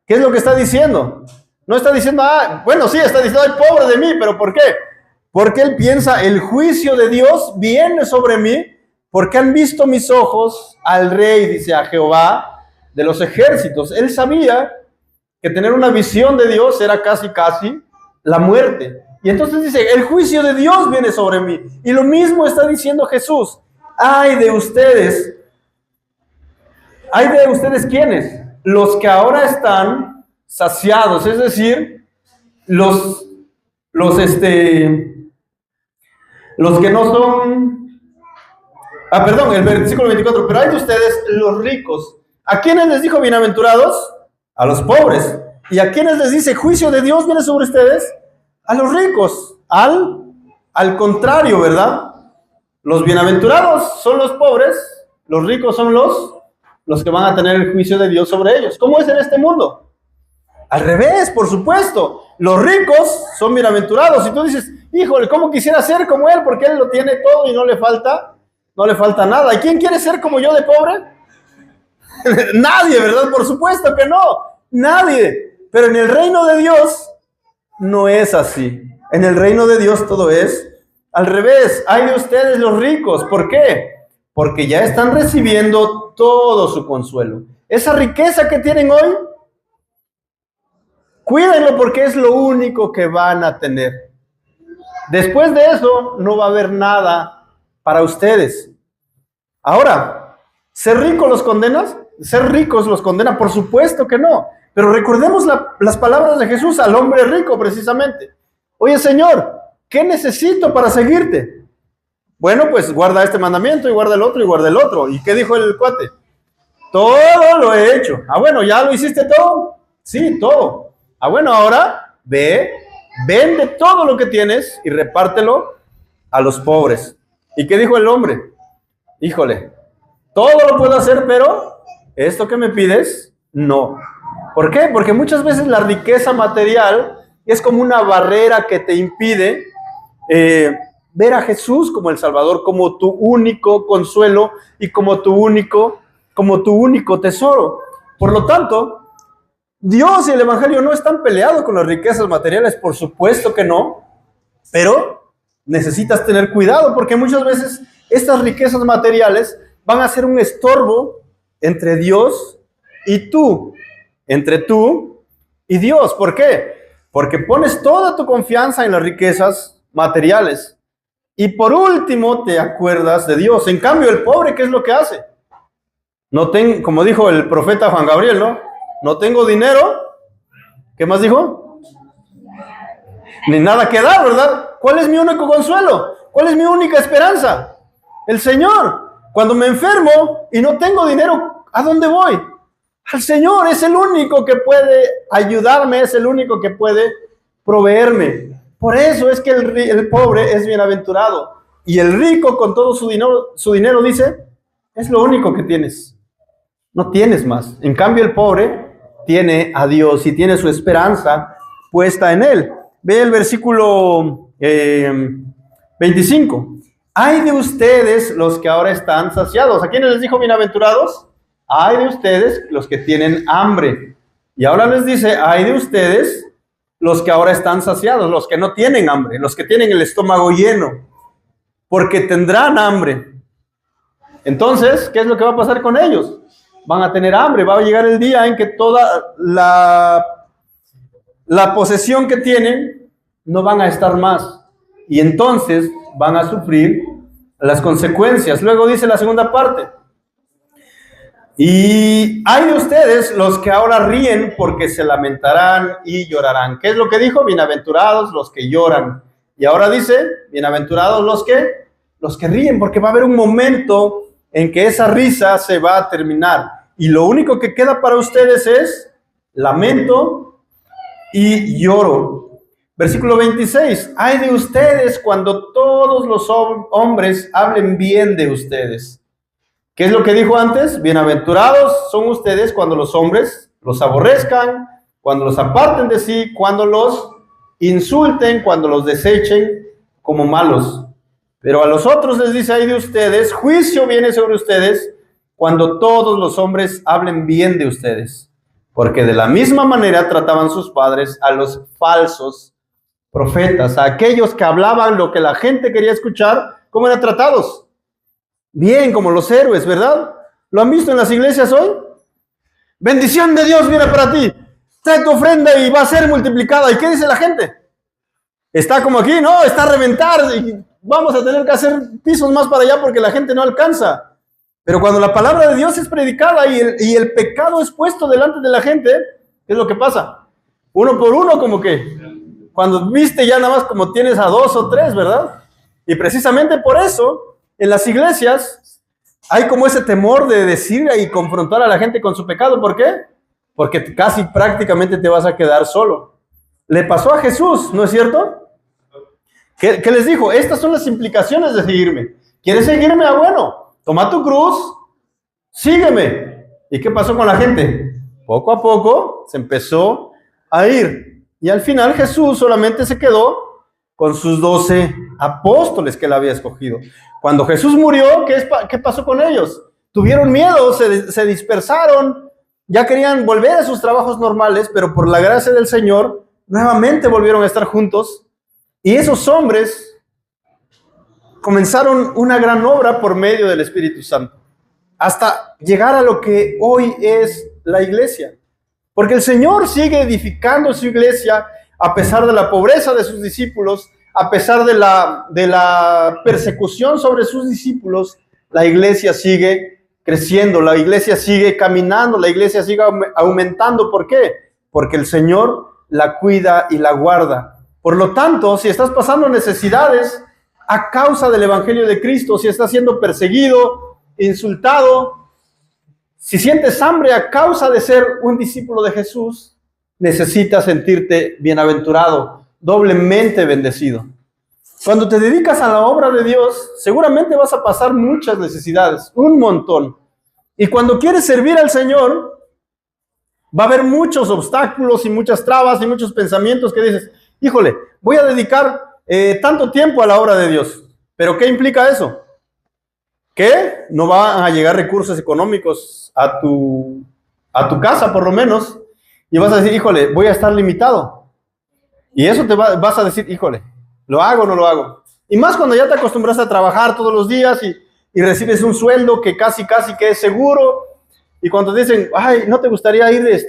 ¿Qué es lo que está diciendo? No está diciendo, bueno, sí, está diciendo, ay, pobre de mí, pero ¿por qué? Porque él piensa, el juicio de Dios viene sobre mí, porque han visto mis ojos al Rey, dice, a Jehová de los ejércitos. Él sabía que tener una visión de Dios era casi la muerte. Y entonces dice, el juicio de Dios viene sobre mí. Y lo mismo está diciendo Jesús. Ay de ustedes. Ay de ustedes, ¿quiénes? Los que ahora están saciados, es decir, los que no son... perdón, el versículo 24, pero hay de ustedes los ricos. ¿A quiénes les dijo bienaventurados? A los pobres. ¿Y a quiénes les dice juicio de Dios viene sobre ustedes? A los ricos. Al contrario, ¿verdad? Los bienaventurados son los pobres, los ricos son los que van a tener el juicio de Dios sobre ellos. ¿Cómo es en este mundo? Al revés, por supuesto. Los ricos son bienaventurados. Y tú dices, híjole, ¿cómo quisiera ser como él? Porque él lo tiene todo y no le falta nada. ¿Y quién quiere ser como yo de pobre? Nadie, ¿verdad? Por supuesto que no. Nadie. Pero en el reino de Dios no es así. En el reino de Dios todo es al revés. Hay de ustedes los ricos. ¿Por qué? Porque ya están recibiendo todo su consuelo. Esa riqueza que tienen hoy, cuídenlo porque es lo único que van a tener. Después de eso, no va a haber nada para ustedes. Ahora, ¿ser rico los condenas? ¿Ser ricos los condena? Por supuesto que no. Pero recordemos las palabras de Jesús al hombre rico, precisamente. Oye, Señor, ¿qué necesito para seguirte? Bueno, pues guarda este mandamiento y guarda el otro y guarda el otro. ¿Y qué dijo el cuate? Todo lo he hecho. Bueno, ¿ya lo hiciste todo? Sí, todo. Bueno, ahora ve, vende todo lo que tienes y repártelo a los pobres. ¿Y qué dijo el hombre? Híjole, todo lo puedo hacer, pero esto que me pides, no. ¿Por qué? Porque muchas veces la riqueza material es como una barrera que te impide ver a Jesús como el Salvador, como tu único consuelo y como tu único tesoro. Por lo tanto, Dios y el Evangelio no están peleados con las riquezas materiales, por supuesto que no, pero necesitas tener cuidado porque muchas veces estas riquezas materiales van a ser un estorbo entre Dios y tú, entre tú y Dios. ¿Por qué? Porque pones toda tu confianza en las riquezas materiales y por último te acuerdas de Dios. En cambio, el pobre, ¿qué es lo que hace? Como dijo el profeta Juan Gabriel, ¿no? No tengo dinero. ¿Qué más dijo? Ni nada que dar, ¿verdad? ¿Cuál es mi único consuelo? ¿Cuál es mi única esperanza? El Señor. Cuando me enfermo y no tengo dinero, ¿a dónde voy? Al Señor. Es el único que puede ayudarme, es el único que puede proveerme. Por eso es que el pobre es bienaventurado. Y el rico con todo su dinero dice, es lo único que tienes. No tienes más. En cambio, el pobre tiene a Dios y tiene su esperanza puesta en Él. Ve el versículo 25. Ay de ustedes los que ahora están saciados. ¿A quiénes les dijo bienaventurados? Ay de ustedes los que tienen hambre. Y ahora les dice, ay de ustedes los que ahora están saciados, los que no tienen hambre, los que tienen el estómago lleno, porque tendrán hambre. Entonces, ¿qué es lo que va a pasar con ellos? Van a tener hambre, va a llegar el día en que toda la posesión que tienen no van a estar más. Y entonces van a sufrir las consecuencias. Luego dice la segunda parte. Y hay de ustedes los que ahora ríen porque se lamentarán y llorarán. ¿Qué es lo que dijo? Bienaventurados los que lloran. Y ahora dice, bienaventurados los que ríen, porque va a haber un momento en que esa risa se va a terminar. Y lo único que queda para ustedes es lamento y lloro. Versículo 26. Ay de ustedes cuando todos los hombres hablen bien de ustedes. ¿Qué es lo que dijo antes? Bienaventurados son ustedes cuando los hombres los aborrezcan, cuando los aparten de sí, cuando los insulten, cuando los desechen como malos. Pero a los otros les dice: ay de ustedes, juicio viene sobre ustedes cuando todos los hombres hablen bien de ustedes, porque de la misma manera trataban sus padres a los falsos profetas, a aquellos que hablaban lo que la gente quería escuchar. ¿Cómo eran tratados? Bien, como los héroes, ¿verdad? ¿Lo han visto en las iglesias hoy? Bendición de Dios viene para ti, trae tu ofrenda y va a ser multiplicada. ¿Y qué dice la gente? Está como aquí, no, está a reventar y vamos a tener que hacer pisos más para allá porque la gente no alcanza. Pero cuando la palabra de Dios es predicada y el pecado es puesto delante de la gente, ¿qué es lo que pasa? Uno por uno, como que cuando viste ya nada más como tienes a 2 o 3, ¿verdad? Y precisamente por eso en las iglesias hay como ese temor de decir y confrontar a la gente con su pecado. ¿Por qué? Porque casi prácticamente te vas a quedar solo. Le pasó a Jesús, ¿no es cierto? ¿Qué les dijo? Estas son las implicaciones de seguirme. ¿Quieres seguirme? Ah, bueno, toma tu cruz, sígueme. ¿Y qué pasó con la gente? Poco a poco se empezó a ir. Y al final Jesús solamente se quedó con sus 12 apóstoles que él había escogido. Cuando Jesús murió, ¿qué pasó con ellos? Tuvieron miedo, se dispersaron, ya querían volver a sus trabajos normales, pero por la gracia del Señor, nuevamente volvieron a estar juntos. Y esos hombres comenzaron una gran obra por medio del Espíritu Santo, hasta llegar a lo que hoy es la iglesia. Porque el Señor sigue edificando su iglesia a pesar de la pobreza de sus discípulos, a pesar de la persecución sobre sus discípulos. La iglesia sigue creciendo, la iglesia sigue caminando, la iglesia sigue aumentando. ¿Por qué? Porque el Señor la cuida y la guarda. Por lo tanto, si estás pasando necesidades a causa del Evangelio de Cristo, si estás siendo perseguido, insultado, si sientes hambre a causa de ser un discípulo de Jesús, necesitas sentirte bienaventurado, doblemente bendecido. Cuando te dedicas a la obra de Dios, seguramente vas a pasar muchas necesidades, un montón. Y cuando quieres servir al Señor, va a haber muchos obstáculos y muchas trabas y muchos pensamientos que dices: híjole, voy a dedicar tanto tiempo a la obra de Dios. ¿Pero qué implica eso? Que no van a llegar recursos económicos a tu casa, por lo menos, y vas a decir: híjole, voy a estar limitado. Y eso vas a decir: híjole, ¿lo hago o no lo hago? Y más cuando ya te acostumbras a trabajar todos los días y recibes un sueldo que casi que es seguro. Y cuando te dicen: ay, ¿no te gustaría ir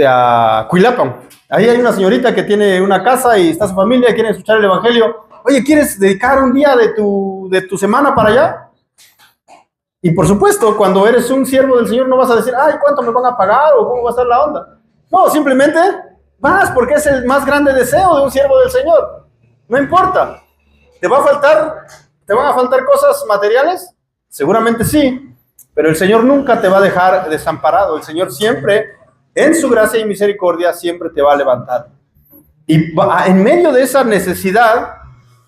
a Cuilapan? Ahí hay una señorita que tiene una casa y está su familia y quiere escuchar el Evangelio. Oye, ¿quieres dedicar un día de tu semana para allá? Y por supuesto, cuando eres un siervo del Señor, no vas a decir: ay, ¿cuánto me van a pagar? ¿O cómo va a estar la onda? No, simplemente vas porque es el más grande deseo de un siervo del Señor. No importa. ¿Te van a faltar cosas materiales? Seguramente sí, pero el Señor nunca te va a dejar desamparado. El Señor siempre, en su gracia y misericordia, siempre te va a levantar. Y en medio de esa necesidad,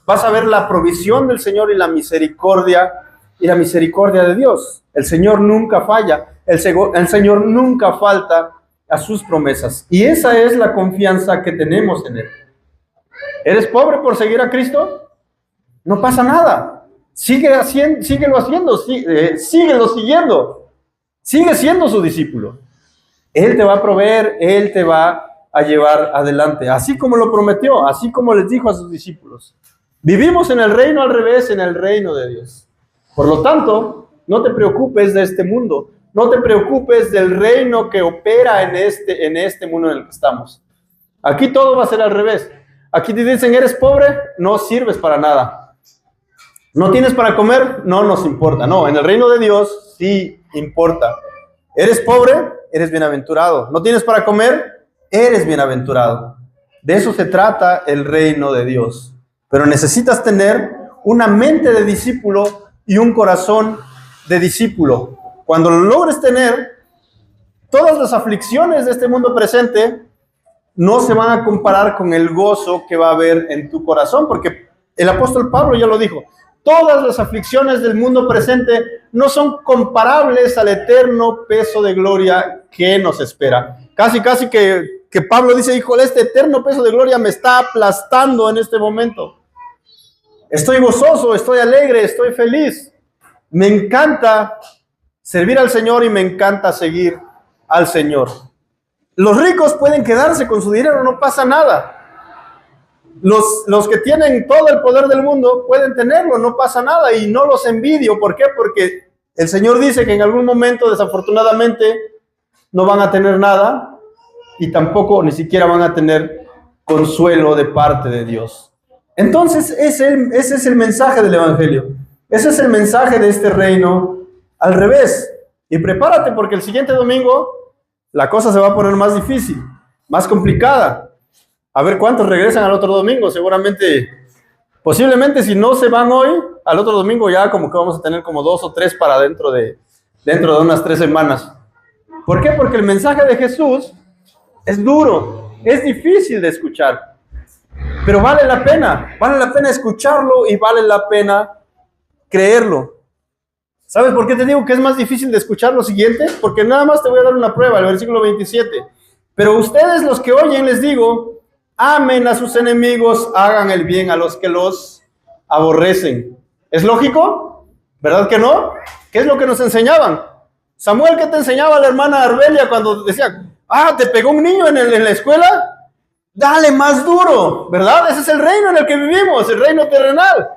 vas a ver la provisión del Señor y la misericordia de Dios. El Señor nunca falla, el Señor nunca falta a sus promesas. Y esa es la confianza que tenemos en Él. ¿Eres pobre por seguir a Cristo? No pasa nada. Síguelo haciendo, síguelo siguiendo. Sigue siendo su discípulo. Él te va a proveer, Él te va a llevar adelante, así como lo prometió, así como les dijo a sus discípulos. Vivimos en el reino al revés, en el reino de Dios. Por lo tanto, no te preocupes de este mundo, no te preocupes del reino que opera en este mundo en el que estamos. Aquí todo va a ser al revés. Aquí te dicen: eres pobre, no sirves para nada. ¿No tienes para comer? No nos importa. No, en el reino de Dios sí importa. ¿Eres pobre? Eres bienaventurado. ¿No tienes para comer? Eres bienaventurado. De eso se trata el reino de Dios. Pero necesitas tener una mente de discípulo y un corazón de discípulo. Cuando lo logres tener, todas las aflicciones de este mundo presente no se van a comparar con el gozo que va a haber en tu corazón, porque el apóstol Pablo ya lo dijo: todas las aflicciones del mundo presente no son comparables al eterno peso de gloria que nos espera. Casi que Pablo dice: híjole, este eterno peso de gloria me está aplastando en este momento. Estoy gozoso, estoy alegre, estoy feliz. Me encanta servir al Señor y me encanta seguir al Señor. Los ricos pueden quedarse con su dinero, no pasa nada. Los que tienen todo el poder del mundo pueden tenerlo, no pasa nada, y no los envidio. ¿Por qué? Porque el Señor dice que en algún momento, desafortunadamente, no van a tener nada y tampoco ni siquiera van a tener consuelo de parte de Dios. Entonces, ese es el mensaje del Evangelio. Ese es el mensaje de este reino al revés. Y prepárate, porque el siguiente domingo la cosa se va a poner más difícil, más complicada. A ver cuántos regresan al otro domingo. Seguramente, posiblemente si no se van hoy, al otro domingo ya como que vamos a tener como 2 o 3 para dentro de unas 3 semanas. ¿Por qué? Porque el mensaje de Jesús es duro, es difícil de escuchar, pero vale la pena escucharlo y vale la pena creerlo. ¿Sabes por qué te digo que es más difícil de escuchar lo siguiente? Porque nada más te voy a dar una prueba, el versículo 27. Pero ustedes, los que oyen, les digo, amen a sus enemigos, hagan el bien a los que los aborrecen. ¿Es lógico? ¿Verdad que no? ¿Qué es lo que nos enseñaban? Samuel, ¿qué te enseñaba la hermana Arbelia cuando decía, te pegó un niño en la escuela? Dale más duro, ¿verdad? Ese es el reino en el que vivimos, el reino terrenal.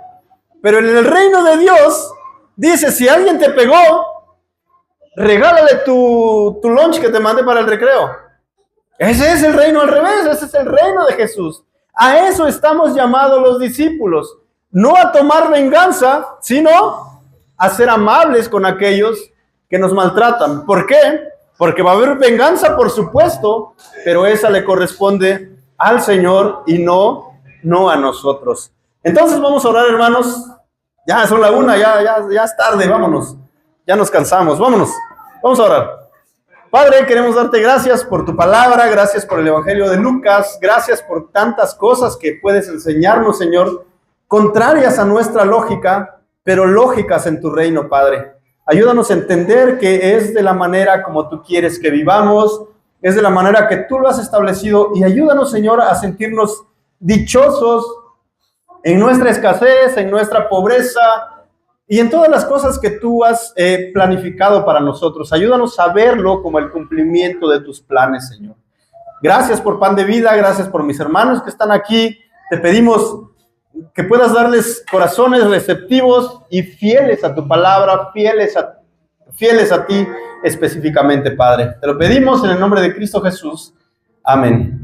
Pero en el reino de Dios, dice, si alguien te pegó, regálale tu lunch que te mande para el recreo. Ese es el reino al revés, ese es el reino de Jesús. A eso estamos llamados los discípulos. No a tomar venganza, sino a ser amables con aquellos que nos maltratan. ¿Por qué? Porque va a haber venganza, por supuesto, pero esa le corresponde al Señor y no a nosotros. Entonces vamos a orar, hermanos. Ya son la 1, ya es tarde, vámonos. Ya nos cansamos, vámonos. Vamos a orar. Padre, queremos darte gracias por tu palabra, gracias por el Evangelio de Lucas, gracias por tantas cosas que puedes enseñarnos, Señor, contrarias a nuestra lógica, pero lógicas en tu reino, Padre. Ayúdanos a entender que es de la manera como tú quieres que vivamos, es de la manera que tú lo has establecido, y ayúdanos, Señor, a sentirnos dichosos en nuestra escasez, en nuestra pobreza, y en todas las cosas que tú has planificado para nosotros. Ayúdanos a verlo como el cumplimiento de tus planes, Señor. Gracias por Pan de Vida, gracias por mis hermanos que están aquí. Te pedimos que puedas darles corazones receptivos y fieles a tu palabra, fieles a ti específicamente, Padre. Te lo pedimos en el nombre de Cristo Jesús. Amén.